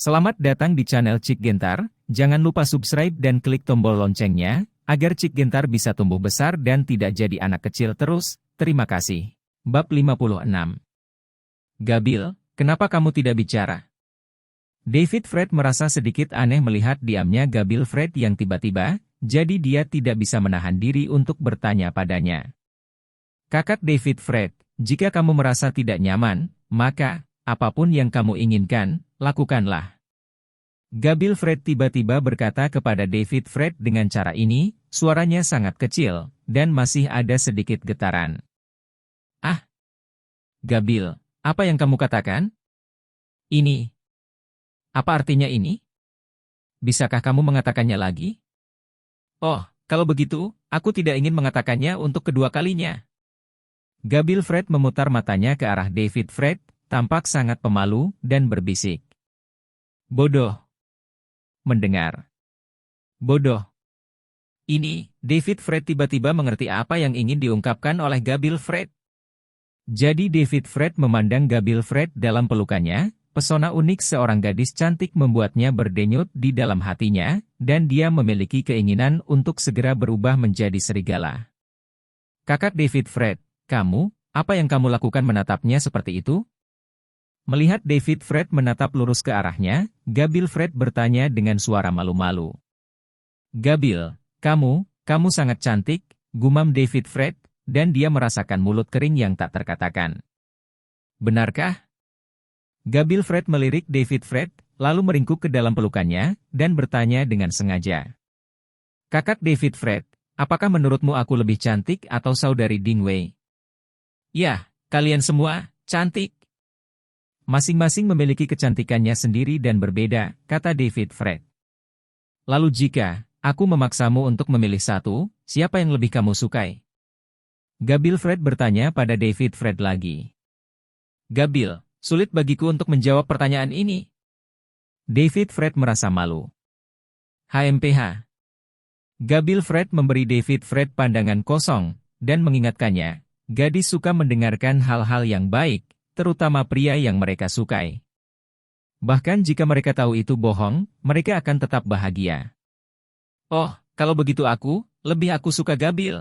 Selamat datang di channel Cik Gentar, jangan lupa subscribe dan klik tombol loncengnya, agar Cik Gentar bisa tumbuh besar dan tidak jadi anak kecil terus, terima kasih. Bab 56. Gabil, kenapa kamu tidak bicara? David Fred merasa sedikit aneh melihat diamnya Gabil Fred yang tiba-tiba, jadi dia tidak bisa menahan diri untuk bertanya padanya. Kakak David Fred, jika kamu merasa tidak nyaman, maka, apapun yang kamu inginkan, lakukanlah. Gabil Fred tiba-tiba berkata kepada David Fred dengan cara ini, suaranya sangat kecil, dan masih ada sedikit getaran. Ah! Gabil, apa yang kamu katakan? Ini. Apa artinya ini? Bisakah kamu mengatakannya lagi? Oh, kalau begitu, aku tidak ingin mengatakannya untuk kedua kalinya. Gabil Fred memutar matanya ke arah David Fred, tampak sangat pemalu, dan berbisik. Bodoh. Mendengar. Bodoh. Ini, David Fred tiba-tiba mengerti apa yang ingin diungkapkan oleh Gabil Fred. Jadi David Fred memandang Gabil Fred dalam pelukannya, pesona unik seorang gadis cantik membuatnya berdenyut di dalam hatinya, dan dia memiliki keinginan untuk segera berubah menjadi serigala. Kakak David Fred, kamu, apa yang kamu lakukan menatapnya seperti itu? Melihat David Fred menatap lurus ke arahnya, Gabil Fred bertanya dengan suara malu-malu. Gabil, kamu sangat cantik, gumam David Fred, dan dia merasakan mulut kering yang tak terkatakan. Benarkah? Gabil Fred melirik David Fred, lalu meringkuk ke dalam pelukannya, dan bertanya dengan sengaja. Kakak David Fred, apakah menurutmu aku lebih cantik atau saudari Ding Wei? Ya, kalian semua, cantik. Masing-masing memiliki kecantikannya sendiri dan berbeda, kata David Fred. Lalu jika aku memaksamu untuk memilih satu, siapa yang lebih kamu sukai? Gabil Fred bertanya pada David Fred lagi. Gabil, sulit bagiku untuk menjawab pertanyaan ini. David Fred merasa malu. HMPH. Gabil Fred memberi David Fred pandangan kosong, dan mengingatkannya, gadis suka mendengarkan hal-hal yang baik, terutama pria yang mereka sukai. Bahkan jika mereka tahu itu bohong, mereka akan tetap bahagia. Oh, kalau begitu lebih aku suka Gabil.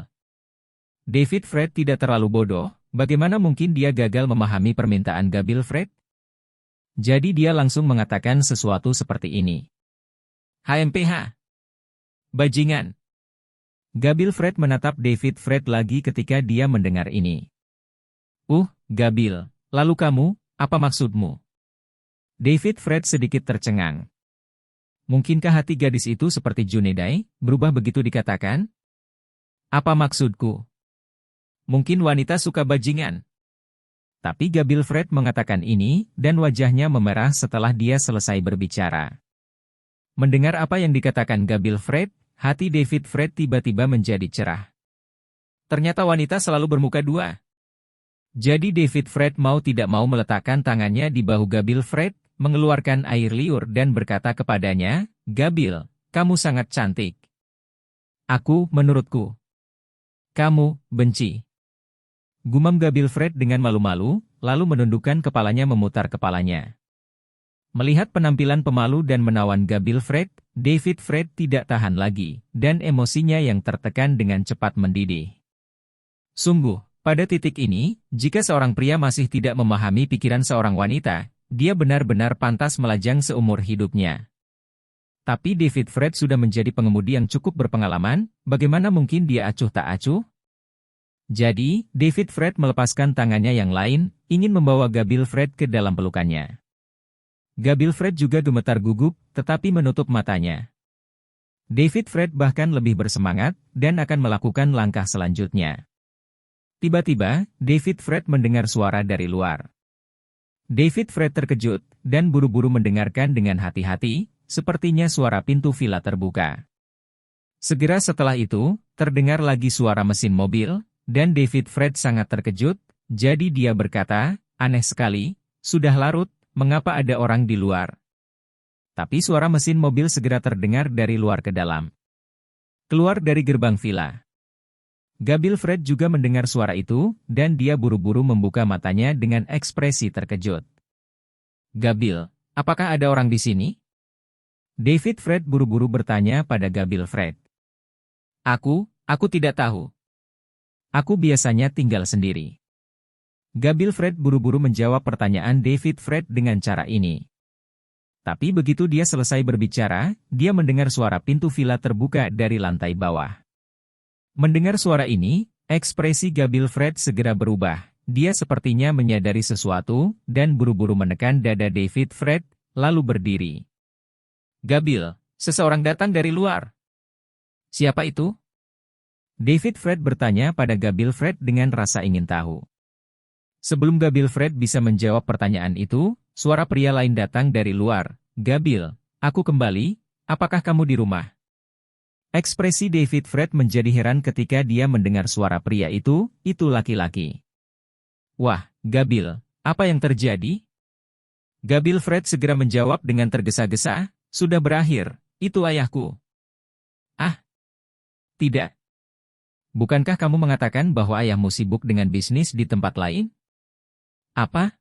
David Fred tidak terlalu bodoh, bagaimana mungkin dia gagal memahami permintaan Gabil Fred? Jadi dia langsung mengatakan sesuatu seperti ini. HMPH. Bajingan. Gabil Fred menatap David Fred lagi ketika dia mendengar ini. Gabil. Lalu kamu, apa maksudmu? David Fred sedikit tercengang. Mungkinkah hati gadis itu seperti Junedai, berubah begitu dikatakan? Apa maksudku? Mungkin wanita suka bajingan. Tapi Gabil Fred mengatakan ini, dan wajahnya memerah setelah dia selesai berbicara. Mendengar apa yang dikatakan Gabil Fred, hati David Fred tiba-tiba menjadi cerah. Ternyata wanita selalu bermuka dua. Jadi David Fred mau tidak mau meletakkan tangannya di bahu Gabil Fred, mengeluarkan air liur dan berkata kepadanya, Gabil, kamu sangat cantik. Menurutku. Kamu, benci. Gumam Gabil Fred dengan malu-malu, lalu menundukkan kepalanya memutar kepalanya. Melihat penampilan pemalu dan menawan Gabil Fred, David Fred tidak tahan lagi, dan emosinya yang tertekan dengan cepat mendidih. Sungguh. Pada titik ini, jika seorang pria masih tidak memahami pikiran seorang wanita, dia benar-benar pantas melajang seumur hidupnya. Tapi David Fred sudah menjadi pengemudi yang cukup berpengalaman, bagaimana mungkin dia acuh tak acuh? Jadi, David Fred melepaskan tangannya yang lain, ingin membawa Gabil Fred ke dalam pelukannya. Gabil Fred juga gemetar gugup, tetapi menutup matanya. David Fred bahkan lebih bersemangat, dan akan melakukan langkah selanjutnya. Tiba-tiba, David Fred mendengar suara dari luar. David Fred terkejut, dan buru-buru mendengarkan dengan hati-hati, sepertinya suara pintu villa terbuka. Segera setelah itu, terdengar lagi suara mesin mobil, dan David Fred sangat terkejut, jadi dia berkata, aneh sekali, sudah larut, mengapa ada orang di luar? Tapi suara mesin mobil segera terdengar dari luar ke dalam. Keluar dari gerbang villa. Gabil Fred juga mendengar suara itu, dan dia buru-buru membuka matanya dengan ekspresi terkejut. Gabil, Apakah ada orang di sini? David Fred buru-buru bertanya pada Gabil Fred. Aku tidak tahu. Aku biasanya tinggal sendiri. Gabil Fred buru-buru menjawab pertanyaan David Fred dengan cara ini. Tapi begitu dia selesai berbicara, dia mendengar suara pintu villa terbuka dari lantai bawah. Mendengar suara ini, ekspresi Gabil Fred segera berubah. Dia sepertinya menyadari sesuatu, dan buru-buru menekan dada David Fred, lalu berdiri. Gabil, seseorang datang dari luar. Siapa itu? David Fred bertanya pada Gabil Fred dengan rasa ingin tahu. Sebelum Gabil Fred bisa menjawab pertanyaan itu, suara pria lain datang dari luar. Gabil, aku kembali, apakah kamu di rumah? Ekspresi David Fred menjadi heran ketika dia mendengar suara pria itu laki-laki. Wah, Gabil, apa yang terjadi? Gabil Fred segera menjawab dengan tergesa-gesa, sudah berakhir, itu ayahku. Ah, tidak. Bukankah kamu mengatakan bahwa ayahmu sibuk dengan bisnis di tempat lain? Apa?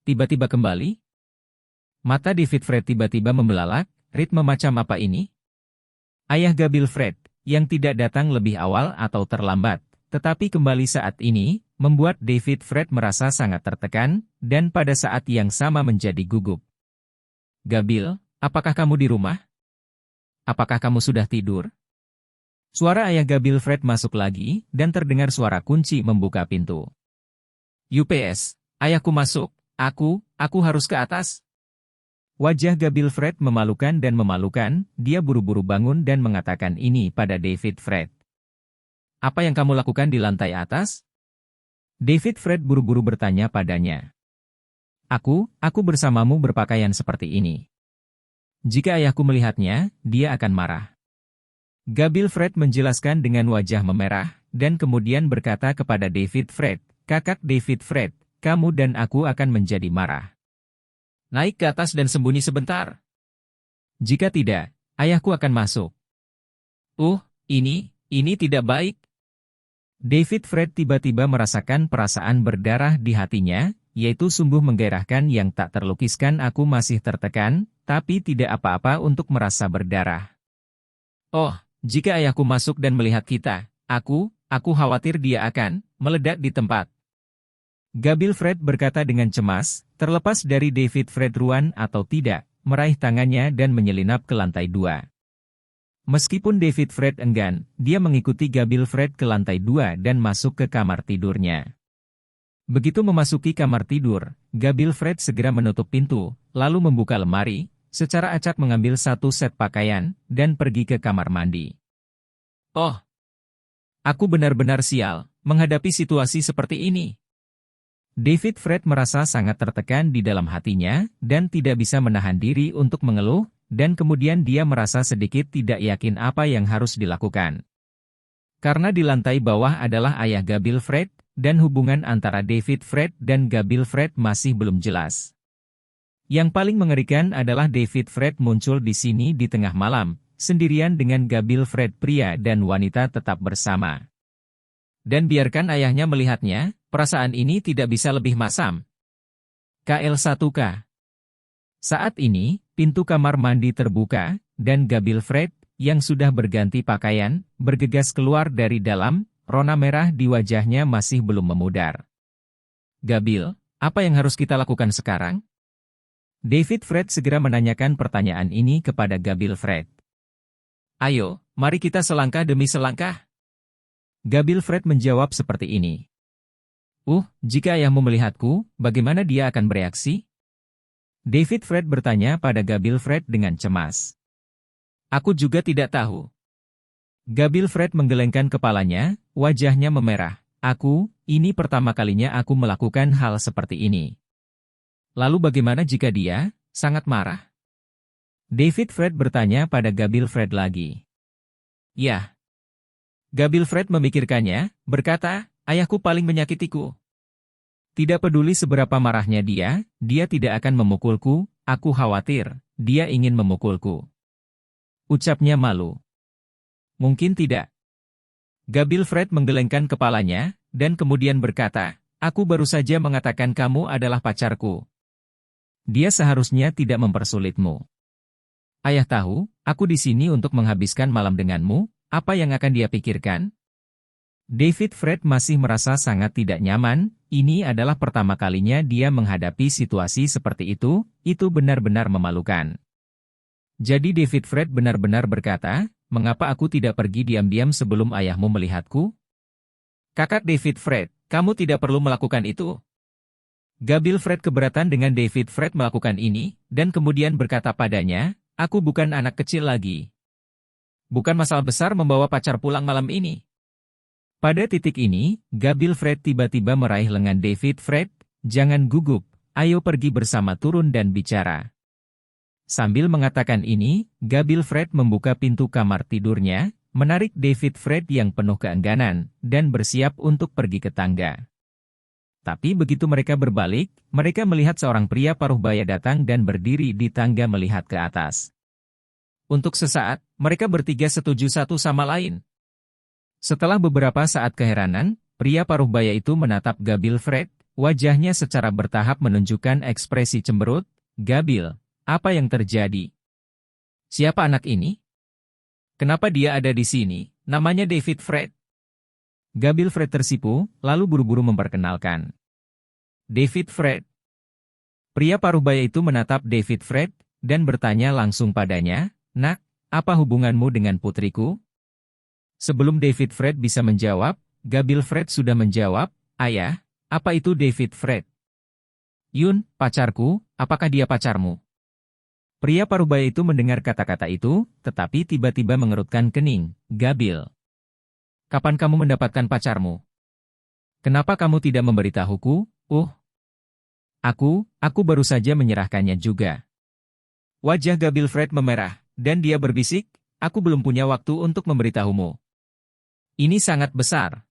Tiba-tiba kembali? Mata David Fred tiba-tiba membelalak, ritme macam apa ini? Ayah Gabil Fred, yang tidak datang lebih awal atau terlambat, tetapi kembali saat ini, membuat David Fred merasa sangat tertekan, dan pada saat yang sama menjadi gugup. Gabil, apakah kamu di rumah? Apakah kamu sudah tidur? Suara ayah Gabil Fred masuk lagi, dan terdengar suara kunci membuka pintu. UPS, ayahku masuk, aku harus ke atas. Wajah Gabil Fred memalukan, dia buru-buru bangun dan mengatakan ini pada David Fred. Apa yang kamu lakukan di lantai atas? David Fred buru-buru bertanya padanya. Aku bersamamu berpakaian seperti ini. Jika ayahku melihatnya, dia akan marah. Gabil Fred menjelaskan dengan wajah memerah, dan kemudian berkata kepada David Fred, Kakak David Fred, kamu dan aku akan menjadi marah. Naik ke atas dan sembunyi sebentar. Jika tidak, ayahku akan masuk. Ini tidak baik. David Fred tiba-tiba merasakan perasaan berdarah di hatinya, yaitu sungguh menggairahkan yang tak terlukiskan. Aku masih tertekan, tapi tidak apa-apa untuk merasa berdarah. Oh, jika ayahku masuk dan melihat kita, aku khawatir dia akan meledak di tempat. Gabil Fred berkata dengan cemas, terlepas dari David Fred ruan atau tidak, meraih tangannya dan menyelinap ke lantai 2. Meskipun David Fred enggan, dia mengikuti Gabil Fred ke lantai 2 dan masuk ke kamar tidurnya. Begitu memasuki kamar tidur, Gabil Fred segera menutup pintu, lalu membuka lemari, secara acak mengambil satu set pakaian, dan pergi ke kamar mandi. Oh, aku benar-benar sial, menghadapi situasi seperti ini. David Fred merasa sangat tertekan di dalam hatinya, dan tidak bisa menahan diri untuk mengeluh, dan kemudian dia merasa sedikit tidak yakin apa yang harus dilakukan. Karena di lantai bawah adalah ayah Gabil Fred, dan hubungan antara David Fred dan Gabil Fred masih belum jelas. Yang paling mengerikan adalah David Fred muncul di sini di tengah malam, sendirian dengan Gabil Fred pria dan wanita tetap bersama. Dan biarkan ayahnya melihatnya, perasaan ini tidak bisa lebih masam. KL1K. Saat ini, pintu kamar mandi terbuka, dan Gabil Fred, yang sudah berganti pakaian, bergegas keluar dari dalam, rona merah di wajahnya masih belum memudar. Gabil, apa yang harus kita lakukan sekarang? David Fred segera menanyakan pertanyaan ini kepada Gabil Fred. Ayo, mari kita selangkah demi selangkah. Gabil Fred menjawab seperti ini. Jika ayahmu melihatku, bagaimana dia akan bereaksi? David Fred bertanya pada Gabil Fred dengan cemas. Aku juga tidak tahu. Gabil Fred menggelengkan kepalanya, wajahnya memerah. Ini pertama kalinya aku melakukan hal seperti ini. Lalu bagaimana jika dia sangat marah? David Fred bertanya pada Gabil Fred lagi. Ya. Gabil Fred memikirkannya, berkata, ayahku paling menyakitiku. Tidak peduli seberapa marahnya dia tidak akan memukulku, aku khawatir, dia ingin memukulku. Ucapnya malu. Mungkin tidak. Gabil Fred menggelengkan kepalanya, dan kemudian berkata, aku baru saja mengatakan kamu adalah pacarku. Dia seharusnya tidak mempersulitmu. Ayah tahu, aku di sini untuk menghabiskan malam denganmu, apa yang akan dia pikirkan? David Fred masih merasa sangat tidak nyaman, ini adalah pertama kalinya dia menghadapi situasi seperti itu benar-benar memalukan. Jadi David Fred benar-benar berkata, mengapa aku tidak pergi diam-diam sebelum ayahmu melihatku? Kakak David Fred, kamu tidak perlu melakukan itu. Gabil Fred keberatan dengan David Fred melakukan ini, dan kemudian berkata padanya, aku bukan anak kecil lagi. Bukan masalah besar membawa pacar pulang malam ini. Pada titik ini, Gabil Fred tiba-tiba meraih lengan David Fred, jangan gugup, ayo pergi bersama turun dan bicara. Sambil mengatakan ini, Gabil Fred membuka pintu kamar tidurnya, menarik David Fred yang penuh keengganan, dan bersiap untuk pergi ke tangga. Tapi begitu mereka berbalik, mereka melihat seorang pria paruh baya datang dan berdiri di tangga melihat ke atas. Untuk sesaat, mereka bertiga setuju satu sama lain. Setelah beberapa saat keheranan, pria paruh baya itu menatap Gabil Fred, wajahnya secara bertahap menunjukkan ekspresi cemberut. Gabil, apa yang terjadi? Siapa anak ini? Kenapa dia ada di sini? Namanya David Fred. Gabil Fred tersipu, lalu buru-buru memperkenalkan. David Fred. Pria paruh baya itu menatap David Fred, dan bertanya langsung padanya, nak, apa hubunganmu dengan putriku? Sebelum David Fred bisa menjawab, Gabil Fred sudah menjawab, ayah, apa itu David Fred? Yun, pacarku, apakah dia pacarmu? Pria paruh baya itu mendengar kata-kata itu, tetapi tiba-tiba mengerutkan kening. Gabil. Kapan kamu mendapatkan pacarmu? Kenapa kamu tidak memberitahuku? Aku baru saja menyerahkannya juga. Wajah Gabil Fred memerah, dan dia berbisik, aku belum punya waktu untuk memberitahumu. Ini sangat besar.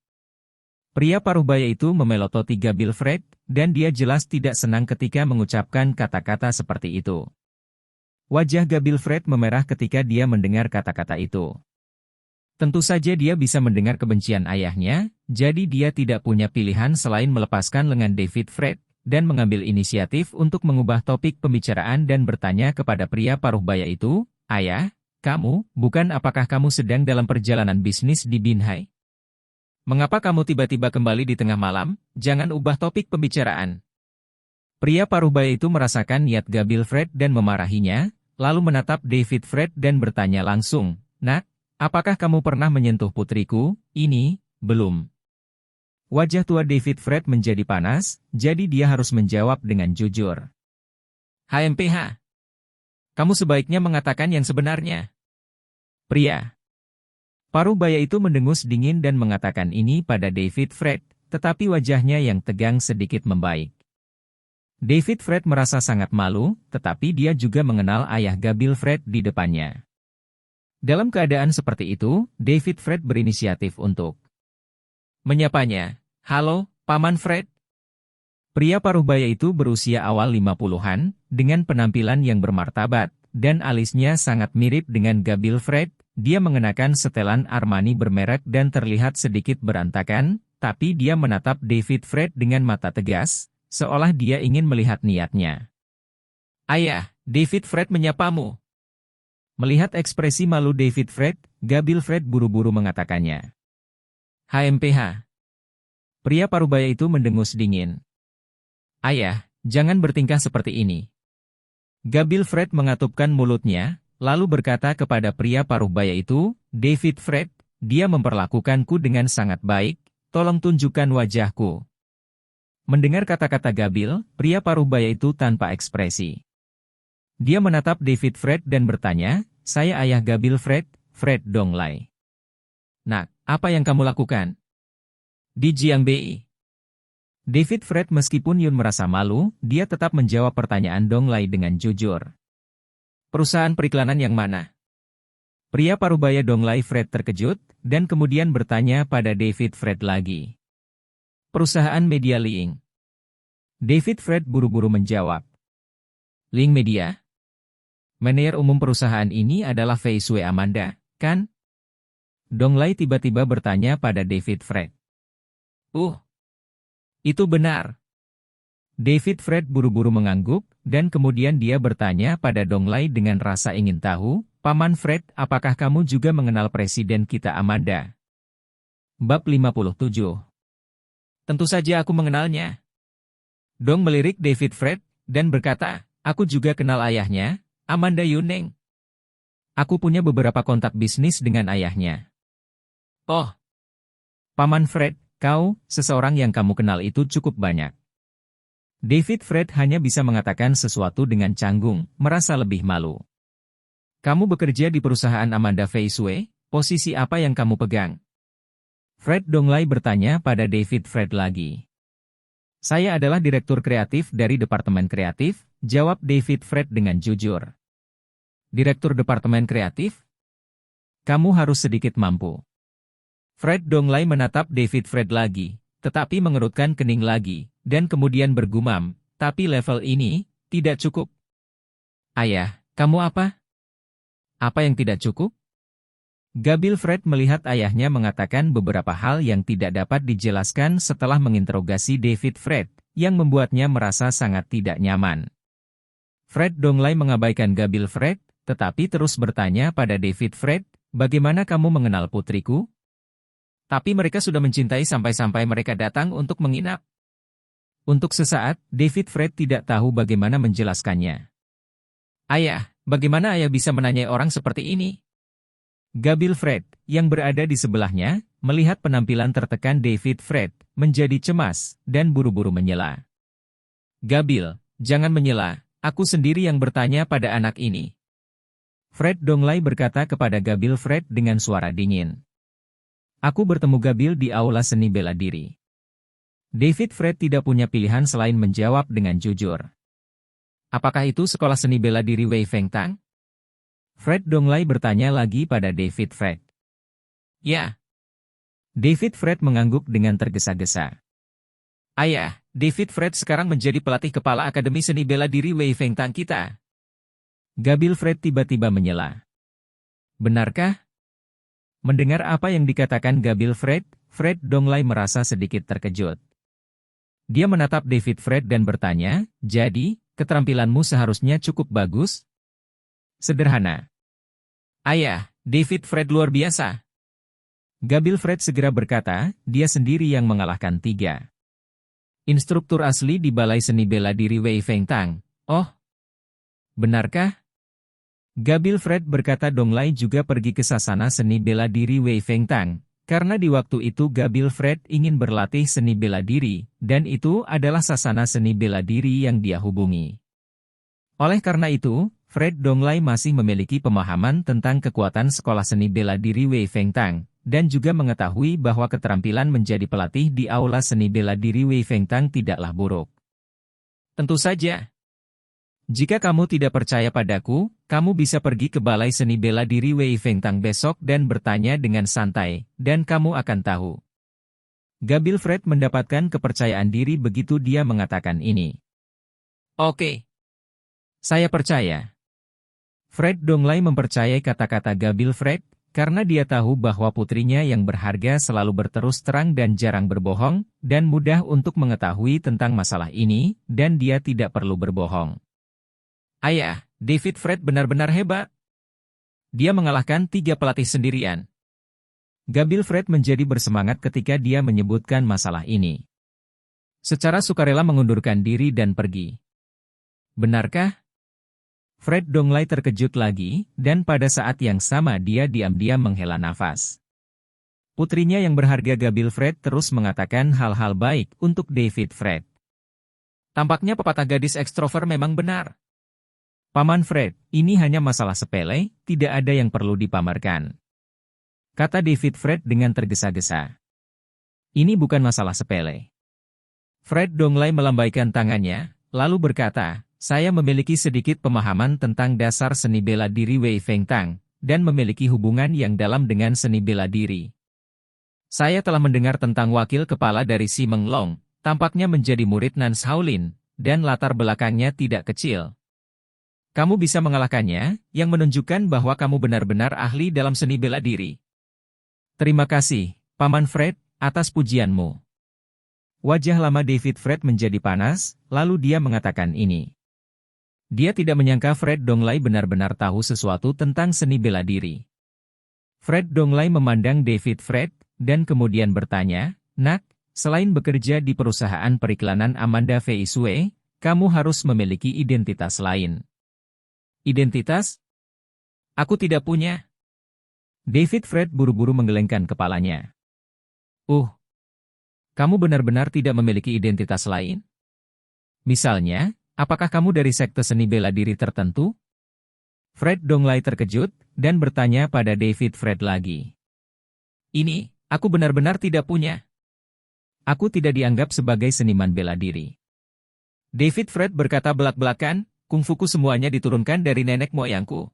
Pria paruh baya itu memelototi Gabil Fred, dan dia jelas tidak senang ketika mengucapkan kata-kata seperti itu. Wajah Gabil Fred memerah ketika dia mendengar kata-kata itu. Tentu saja dia bisa mendengar kebencian ayahnya, jadi dia tidak punya pilihan selain melepaskan lengan David Fred, dan mengambil inisiatif untuk mengubah topik pembicaraan dan bertanya kepada pria paruh baya itu, ayah, apakah kamu sedang dalam perjalanan bisnis di Binhai? Mengapa kamu tiba-tiba kembali di tengah malam? Jangan ubah topik pembicaraan. Pria paruh baya itu merasakan niat Gabil Fred dan memarahinya, lalu menatap David Fred dan bertanya langsung, nak, apakah kamu pernah menyentuh putriku? Ini, belum. Wajah tua David Fred menjadi panas, jadi dia harus menjawab dengan jujur. HMPH. Kamu sebaiknya mengatakan yang sebenarnya. Pria paruh baya itu mendengus dingin dan mengatakan ini pada David Fred, tetapi wajahnya yang tegang sedikit membaik. David Fred merasa sangat malu, tetapi dia juga mengenal ayah Gabil Fred di depannya. Dalam keadaan seperti itu, David Fred berinisiatif untuk menyapanya. Halo, Paman Fred. Pria paruh baya itu berusia awal 50-an, dengan penampilan yang bermartabat, dan alisnya sangat mirip dengan Gabil Fred. Dia mengenakan setelan Armani bermerek dan terlihat sedikit berantakan, tapi dia menatap David Fred dengan mata tegas, seolah dia ingin melihat niatnya. Ayah, David Fred menyapamu. Melihat ekspresi malu David Fred, Gabil Fred buru-buru mengatakannya. HMPH. Pria paruh baya itu mendengus dingin. Ayah, jangan bertingkah seperti ini. Gabil Fred mengatupkan mulutnya, lalu berkata kepada pria paruh baya itu, David Fred, dia memperlakukanku dengan sangat baik, tolong tunjukkan wajahku. Mendengar kata-kata Gabil, pria paruh baya itu tanpa ekspresi. Dia menatap David Fred dan bertanya, saya ayah Gabil Fred, Fred Donglai. Nak, apa yang kamu lakukan? Di Jiangbei. David Fred meskipun Yun merasa malu, dia tetap menjawab pertanyaan Donglai dengan jujur. Perusahaan periklanan yang mana? Pria paruh baya Donglai Fred terkejut, dan kemudian bertanya pada David Fred lagi. Perusahaan media Ling. David Fred buru-buru menjawab. Ling Media? Manajer umum perusahaan ini adalah Fei Sui Amanda, kan? Donglai tiba-tiba bertanya pada David Fred. Itu benar. David Fred buru-buru mengangguk, dan kemudian dia bertanya pada Donglai dengan rasa ingin tahu, Paman Fred, apakah kamu juga mengenal presiden kita Amanda? Bab 57. Tentu saja aku mengenalnya. Dong melirik David Fred, dan berkata, aku juga kenal ayahnya, Amanda Yuneng. Aku punya beberapa kontak bisnis dengan ayahnya. Oh, Paman Fred, kau, seseorang yang kamu kenal itu cukup banyak. David Fred hanya bisa mengatakan sesuatu dengan canggung, merasa lebih malu. Kamu bekerja di perusahaan Amanda Fei Sui, posisi apa yang kamu pegang? Fred Donglai bertanya pada David Fred lagi. Saya adalah direktur kreatif dari Departemen Kreatif, jawab David Fred dengan jujur. Direktur Departemen Kreatif? Kamu harus sedikit mampu. Fred Donglai menatap David Fred lagi, tetapi mengerutkan kening lagi, dan kemudian bergumam, tapi level ini, tidak cukup. Ayah, kamu apa? Apa yang tidak cukup? Gabil Fred melihat ayahnya mengatakan beberapa hal yang tidak dapat dijelaskan setelah menginterogasi David Fred, yang membuatnya merasa sangat tidak nyaman. Fred Donglai mengabaikan Gabil Fred, tetapi terus bertanya pada David Fred, bagaimana kamu mengenal putriku? Tapi mereka sudah mencintai sampai-sampai mereka datang untuk menginap. Untuk sesaat, David Fred tidak tahu bagaimana menjelaskannya. Ayah, bagaimana ayah bisa menanyai orang seperti ini? Gabil Fred, yang berada di sebelahnya, melihat penampilan tertekan David Fred, menjadi cemas, dan buru-buru menyela. Gabil, jangan menyela, aku sendiri yang bertanya pada anak ini. Fred Donglai berkata kepada Gabil Fred dengan suara dingin. Aku bertemu Gabil di aula seni bela diri. David Fred tidak punya pilihan selain menjawab dengan jujur. Apakah itu sekolah seni bela diri Wei Feng Tang? Fred Donglai bertanya lagi pada David Fred. Ya. David Fred mengangguk dengan tergesa-gesa. Ayah, David Fred sekarang menjadi pelatih kepala Akademi Seni Bela Diri Wei Feng Tang kita. Gabil Fred tiba-tiba menyela. Benarkah? Mendengar apa yang dikatakan Gabil Fred, Fred Donglai merasa sedikit terkejut. Dia menatap David Fred dan bertanya, jadi, keterampilanmu seharusnya cukup bagus? Sederhana. Ayah, David Fred luar biasa. Gabil Fred segera berkata, dia sendiri yang mengalahkan 3 instruktur asli di Balai Seni Bela Diri Wei Feng Tang. Oh, benarkah? Gabil Fred berkata Donglai juga pergi ke sasana seni bela diri Wei Feng Tang, karena di waktu itu Gabil Fred ingin berlatih seni bela diri, dan itu adalah sasana seni bela diri yang dia hubungi. Oleh karena itu, Fred Donglai masih memiliki pemahaman tentang kekuatan sekolah seni bela diri Wei Feng Tang, dan juga mengetahui bahwa keterampilan menjadi pelatih di aula seni bela diri Wei Feng Tang tidaklah buruk. Tentu saja. Jika kamu tidak percaya padaku, kamu bisa pergi ke Balai Seni Bela Diri Wei Feng Tang besok dan bertanya dengan santai, dan kamu akan tahu. Gabil Fred mendapatkan kepercayaan diri begitu dia mengatakan ini. Oke. Saya percaya. Fred Donglai mempercayai kata-kata Gabil Fred, karena dia tahu bahwa putrinya yang berharga selalu berterus terang dan jarang berbohong, dan mudah untuk mengetahui tentang masalah ini, dan dia tidak perlu berbohong. Ayah, David Fred benar-benar hebat. Dia mengalahkan 3 pelatih sendirian. Gabil Fred menjadi bersemangat ketika dia menyebutkan masalah ini. Secara sukarela mengundurkan diri dan pergi. Benarkah? Fred Donglai terkejut lagi, dan pada saat yang sama dia diam-diam menghela nafas. Putrinya yang berharga Gabil Fred terus mengatakan hal-hal baik untuk David Fred. Tampaknya pepatah gadis ekstrover memang benar. Paman Fred, ini hanya masalah sepele, tidak ada yang perlu dipamerkan. Kata David Fred dengan tergesa-gesa. Ini bukan masalah sepele. Fred Donglai melambaikan tangannya, lalu berkata, saya memiliki sedikit pemahaman tentang dasar seni bela diri Wei Feng Tang, dan memiliki hubungan yang dalam dengan seni bela diri. Saya telah mendengar tentang wakil kepala dari Si Menglong, tampaknya menjadi murid Nan Shaolin, dan latar belakangnya tidak kecil. Kamu bisa mengalahkannya, yang menunjukkan bahwa kamu benar-benar ahli dalam seni bela diri. Terima kasih, Paman Fred, atas pujianmu. Wajah lama David Fred menjadi panas, lalu dia mengatakan ini. Dia tidak menyangka Fred Donglai benar-benar tahu sesuatu tentang seni bela diri. Fred Donglai memandang David Fred, dan kemudian bertanya, "Nak, selain bekerja di perusahaan periklanan Amanda Veisue, kamu harus memiliki identitas lain." "Identitas? Aku tidak punya." David Fred buru-buru menggelengkan kepalanya. Kamu benar-benar tidak memiliki identitas lain? Misalnya, apakah kamu dari sekte seni bela diri tertentu? Fred Donglai terkejut, dan bertanya pada David Fred lagi. "Ini, aku benar-benar tidak punya. Aku tidak dianggap sebagai seniman bela diri." David Fred berkata belak-belakan, "Kungfuku semuanya diturunkan dari nenek moyangku.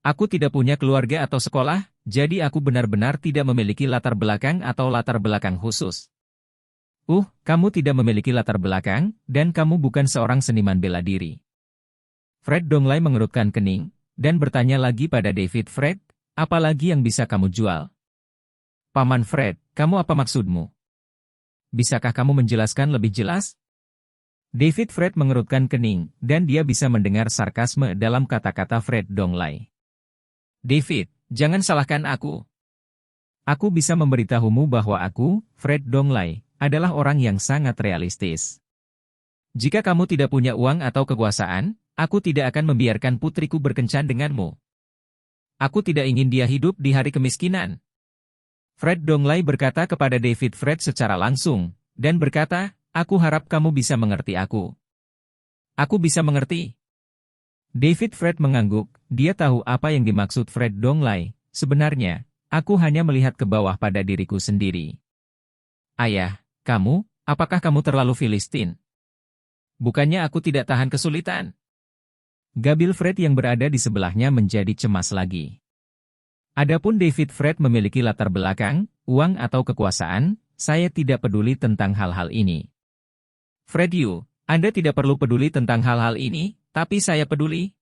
Aku tidak punya keluarga atau sekolah, jadi aku benar-benar tidak memiliki latar belakang atau latar belakang khusus." Kamu tidak memiliki latar belakang, dan kamu bukan seorang seniman bela diri." Fred Donglai mengerutkan kening, dan bertanya lagi pada David Fred, "Apa lagi yang bisa kamu jual?" "Paman Fred, kamu apa maksudmu? Bisakah kamu menjelaskan lebih jelas?" David Fred mengerutkan kening, dan dia bisa mendengar sarkasme dalam kata-kata Fred Donglai. "David, jangan salahkan aku. Aku bisa memberitahumu bahwa aku, Fred Donglai, adalah orang yang sangat realistis. Jika kamu tidak punya uang atau kekuasaan, aku tidak akan membiarkan putriku berkencan denganmu. Aku tidak ingin dia hidup di hari kemiskinan." Fred Donglai berkata kepada David Fred secara langsung, dan berkata, "Aku harap kamu bisa mengerti aku." "Aku bisa mengerti." David Fred mengangguk, dia tahu apa yang dimaksud Fred Donglai. "Sebenarnya, aku hanya melihat ke bawah pada diriku sendiri." "Ayah, apakah kamu terlalu Filistin? Bukannya aku tidak tahan kesulitan?" Gabil Fred yang berada di sebelahnya menjadi cemas lagi. Adapun David Fred memiliki latar belakang, uang atau kekuasaan, saya tidak peduli tentang hal-hal ini. "Fred Yu, Anda tidak perlu peduli tentang hal-hal ini, tapi saya peduli."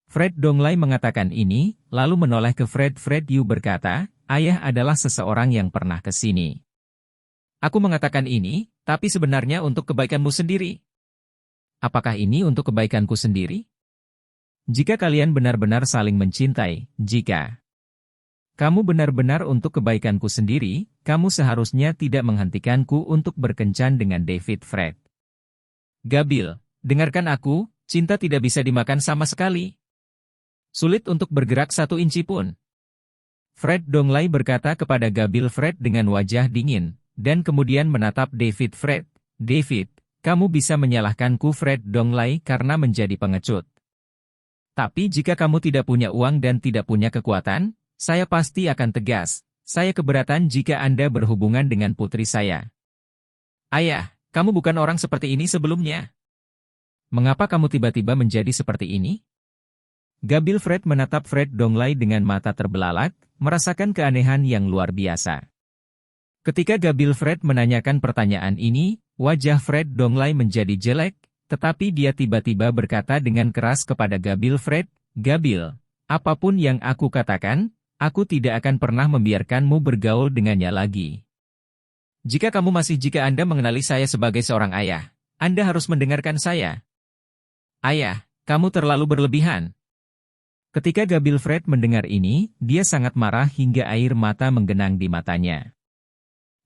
Fred Donglai mengatakan ini, lalu menoleh ke Fred. Fred Yu berkata, "Ayah adalah seseorang yang pernah ke sini. Aku mengatakan ini, tapi sebenarnya untuk kebaikanmu sendiri." "Apakah ini untuk kebaikanku sendiri?" "Jika kalian benar-benar saling mencintai, jika kamu benar-benar untuk kebaikanku sendiri, kamu seharusnya tidak menghentikanku untuk berkencan dengan David Fred." "Gabil, dengarkan aku, cinta tidak bisa dimakan sama sekali. Sulit untuk bergerak 1 inci pun." Fred Donglai berkata kepada Gabil Fred dengan wajah dingin, dan kemudian menatap David Fred. "David, kamu bisa menyalahkanku Fred Donglai karena menjadi pengecut. Tapi jika kamu tidak punya uang dan tidak punya kekuatan, saya pasti akan tegas. Saya keberatan jika Anda berhubungan dengan putri saya." "Ayah, kamu bukan orang seperti ini sebelumnya. Mengapa kamu tiba-tiba menjadi seperti ini?" Gabil Fred menatap Fred Donglai dengan mata terbelalak, merasakan keanehan yang luar biasa. Ketika Gabil Fred menanyakan pertanyaan ini, wajah Fred Donglai menjadi jelek, tetapi dia tiba-tiba berkata dengan keras kepada Gabil Fred, "Gabil, apapun yang aku katakan, aku tidak akan pernah membiarkanmu bergaul dengannya lagi. Jika Anda mengenali saya sebagai seorang ayah, Anda harus mendengarkan saya." "Ayah, kamu terlalu berlebihan." Ketika Gabil Fred mendengar ini, dia sangat marah hingga air mata menggenang di matanya.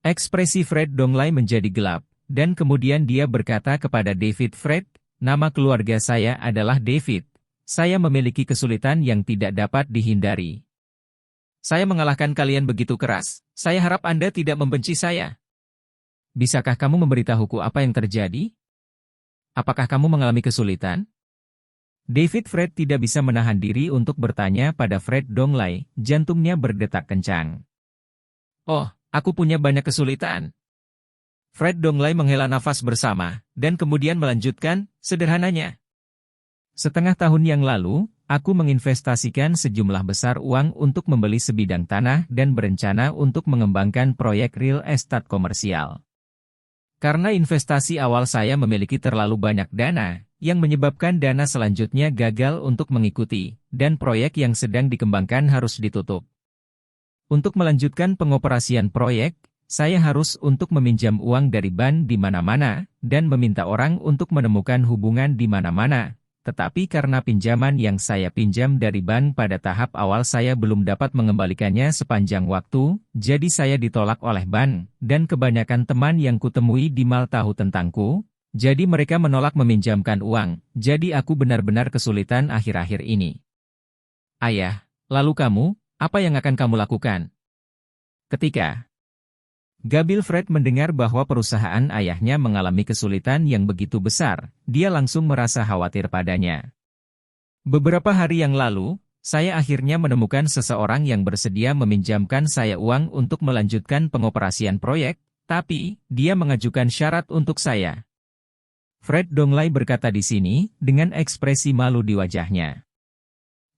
Ekspresi Fred Donglai menjadi gelap, dan kemudian dia berkata kepada David Fred, "Nama keluarga saya adalah David. Saya memiliki kesulitan yang tidak dapat dihindari. Saya mengalahkan kalian begitu keras, saya harap Anda tidak membenci saya. Bisakah kamu memberitahuku apa yang terjadi? Apakah kamu mengalami kesulitan?" David Fred tidak bisa menahan diri untuk bertanya pada Fred Donglai, jantungnya berdetak kencang. "Oh, aku punya banyak kesulitan." Fred Donglai menghela nafas bersama, dan kemudian melanjutkan, "Sederhananya, setengah tahun yang lalu, aku menginvestasikan sejumlah besar uang untuk membeli sebidang tanah dan berencana untuk mengembangkan proyek real estate komersial. Karena investasi awal saya memiliki terlalu banyak dana, yang menyebabkan dana selanjutnya gagal untuk mengikuti, dan proyek yang sedang dikembangkan harus ditutup. Untuk melanjutkan pengoperasian proyek, saya harus untuk meminjam uang dari bank di mana-mana, dan meminta orang untuk menemukan hubungan di mana-mana, tetapi karena pinjaman yang saya pinjam dari bank pada tahap awal saya belum dapat mengembalikannya sepanjang waktu, jadi saya ditolak oleh bank, dan kebanyakan teman yang kutemui di mal tahu tentangku, jadi mereka menolak meminjamkan uang, jadi aku benar-benar kesulitan akhir-akhir ini. Ayah, lalu kamu, apa yang akan kamu lakukan? Ketika Gabil Fred mendengar bahwa perusahaan ayahnya mengalami kesulitan yang begitu besar, dia langsung merasa khawatir padanya. Beberapa hari yang lalu, saya akhirnya menemukan seseorang yang bersedia meminjamkan saya uang untuk melanjutkan pengoperasian proyek, tapi dia mengajukan syarat untuk saya. Fred Donglai berkata di sini, dengan ekspresi malu di wajahnya.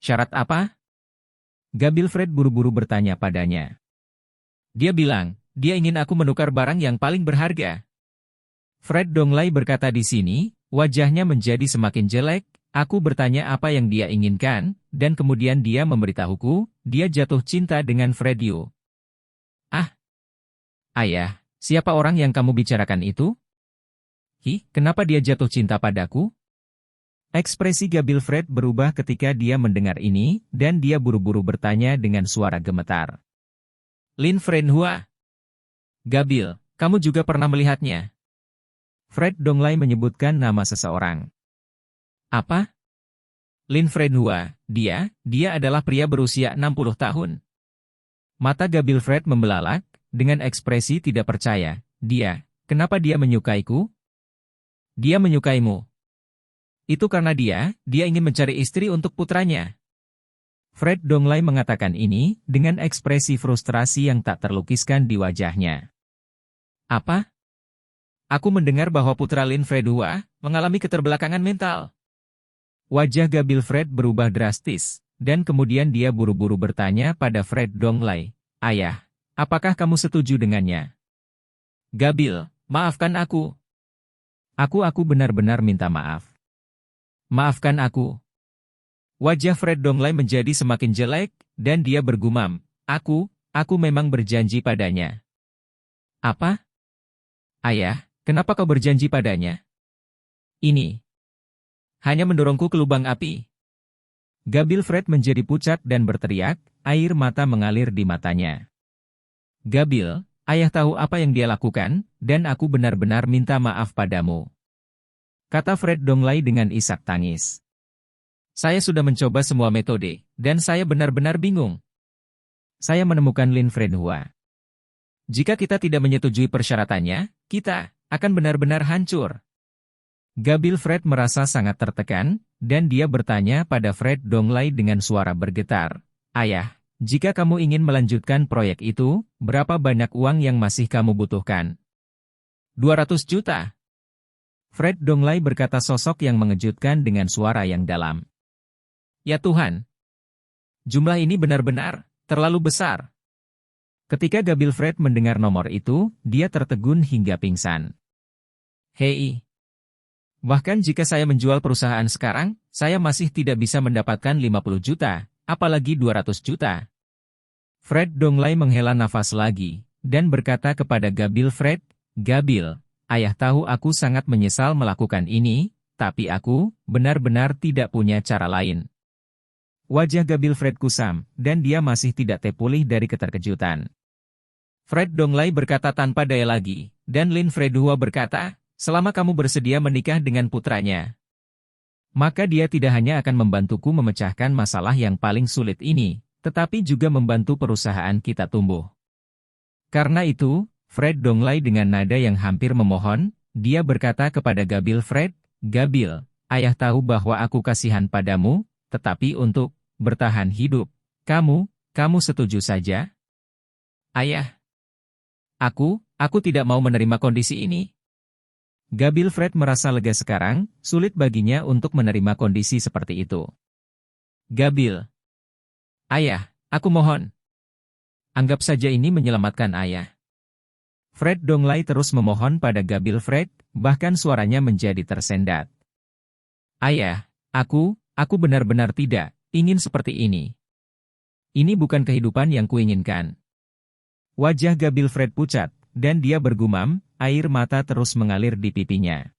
Syarat apa? Gabil Fred buru-buru bertanya padanya. Dia bilang, dia ingin aku menukar barang yang paling berharga. Fred Donglai berkata di sini, wajahnya menjadi semakin jelek, aku bertanya apa yang dia inginkan, dan kemudian dia memberitahuku, dia jatuh cinta dengan Fredio. Ah! Ayah, siapa orang yang kamu bicarakan itu? Kenapa dia jatuh cinta padaku? Ekspresi Gabil Fred berubah ketika dia mendengar ini, dan dia buru-buru bertanya dengan suara gemetar. Lin Frenhua. Gabil, kamu juga pernah melihatnya? Fred Donglai menyebutkan nama seseorang. Apa? Lin Frenhua, dia adalah pria berusia 60 tahun. Mata Gabil Fred membelalak, dengan ekspresi tidak percaya. Kenapa dia menyukaiku? Dia menyukaimu. Itu karena dia ingin mencari istri untuk putranya. Fred Donglai mengatakan ini, dengan ekspresi frustrasi yang tak terlukiskan di wajahnya. Apa? Aku mendengar bahwa putra Lin Fredhua mengalami keterbelakangan mental. Wajah Gabil Fred berubah drastis, dan kemudian dia buru-buru bertanya pada Fred Donglai, Ayah, apakah kamu setuju dengannya? Gabil, maafkan aku. Aku benar-benar minta maaf. Maafkan aku. Wajah Fred Donglai menjadi semakin jelek, dan dia bergumam, aku memang berjanji padanya. Apa? Ayah, kenapa kau berjanji padanya? Ini hanya mendorongku ke lubang api. Gabil Fred menjadi pucat dan berteriak, air mata mengalir di matanya. Gabil, ayah tahu apa yang dia lakukan, dan aku benar-benar minta maaf padamu. Kata Fred Donglai dengan isak tangis. Saya sudah mencoba semua metode, dan saya benar-benar bingung. Saya menemukan Lin Frenhua. Jika kita tidak menyetujui persyaratannya, kita akan benar-benar hancur. Gabil Fred merasa sangat tertekan, dan dia bertanya pada Fred Donglai dengan suara bergetar. Ayah, jika kamu ingin melanjutkan proyek itu, berapa banyak uang yang masih kamu butuhkan? 200 juta. Fred Donglai berkata sosok yang mengejutkan dengan suara yang dalam. Ya Tuhan. Jumlah ini benar-benar terlalu besar. Ketika Gabil Fred mendengar nomor itu, dia tertegun hingga pingsan. Hei. Bahkan jika saya menjual perusahaan sekarang, saya masih tidak bisa mendapatkan 50 juta, apalagi 200 juta. Fred Donglai menghela nafas lagi, dan berkata kepada Gabil Fred, Gabil, ayah tahu aku sangat menyesal melakukan ini, tapi aku benar-benar tidak punya cara lain. Wajah Gabil Fred kusam, dan dia masih tidak pulih dari keterkejutan. Fred Donglai berkata tanpa daya lagi, dan Lin Fredhua berkata, selama kamu bersedia menikah dengan putranya, maka dia tidak hanya akan membantuku memecahkan masalah yang paling sulit ini, tetapi juga membantu perusahaan kita tumbuh. Karena itu, Fred Donglai dengan nada yang hampir memohon, dia berkata kepada Gabil Fred, Gabil, ayah tahu bahwa aku kasihan padamu, tetapi untuk bertahan hidup, kamu setuju saja? Ayah, aku tidak mau menerima kondisi ini. Gabil Fred merasa lega sekarang, sulit baginya untuk menerima kondisi seperti itu. Gabil, ayah, aku mohon. Anggap saja ini menyelamatkan ayah. Fred Donglai terus memohon pada Gabil Fred, bahkan suaranya menjadi tersendat. Ayah, aku benar-benar tidak ingin seperti ini. Ini bukan kehidupan yang kuinginkan. Wajah Gabil Fred pucat, dan dia bergumam, air mata terus mengalir di pipinya.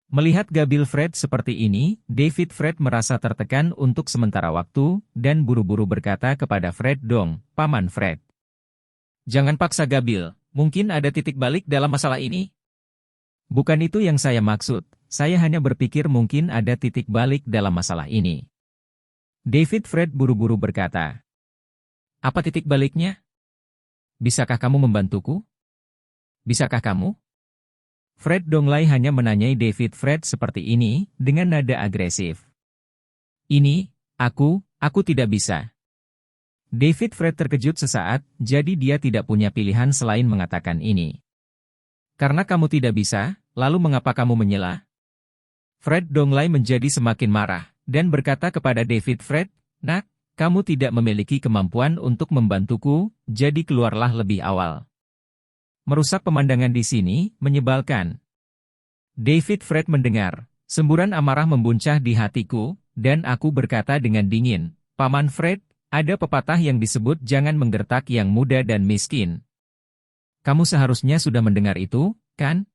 Melihat Gabil Fred seperti ini, David Fred merasa tertekan untuk sementara waktu, dan buru-buru berkata kepada Fred, "Dong, Paman Fred. Jangan paksa Gabil, mungkin ada titik balik dalam masalah ini." "Bukan itu yang saya maksud, saya hanya berpikir mungkin ada titik balik dalam masalah ini." David Fred buru-buru berkata, "Apa titik baliknya? Bisakah kamu membantuku? Bisakah kamu?" Fred Donglai hanya menanyai David Fred seperti ini, dengan nada agresif. Aku tidak bisa." David Fred terkejut sesaat, jadi dia tidak punya pilihan selain mengatakan ini. "Karena kamu tidak bisa, lalu mengapa kamu menyela?" Fred Donglai menjadi semakin marah, dan berkata kepada David Fred, "Nak, kamu tidak memiliki kemampuan untuk membantuku, jadi keluarlah lebih awal." Merusak pemandangan di sini, menyebalkan. David Fred mendengar. Semburan amarah membuncah di hatiku, dan aku berkata dengan dingin, "Paman Fred, ada pepatah yang disebut jangan menggertak yang muda dan miskin. Kamu seharusnya sudah mendengar itu, kan?"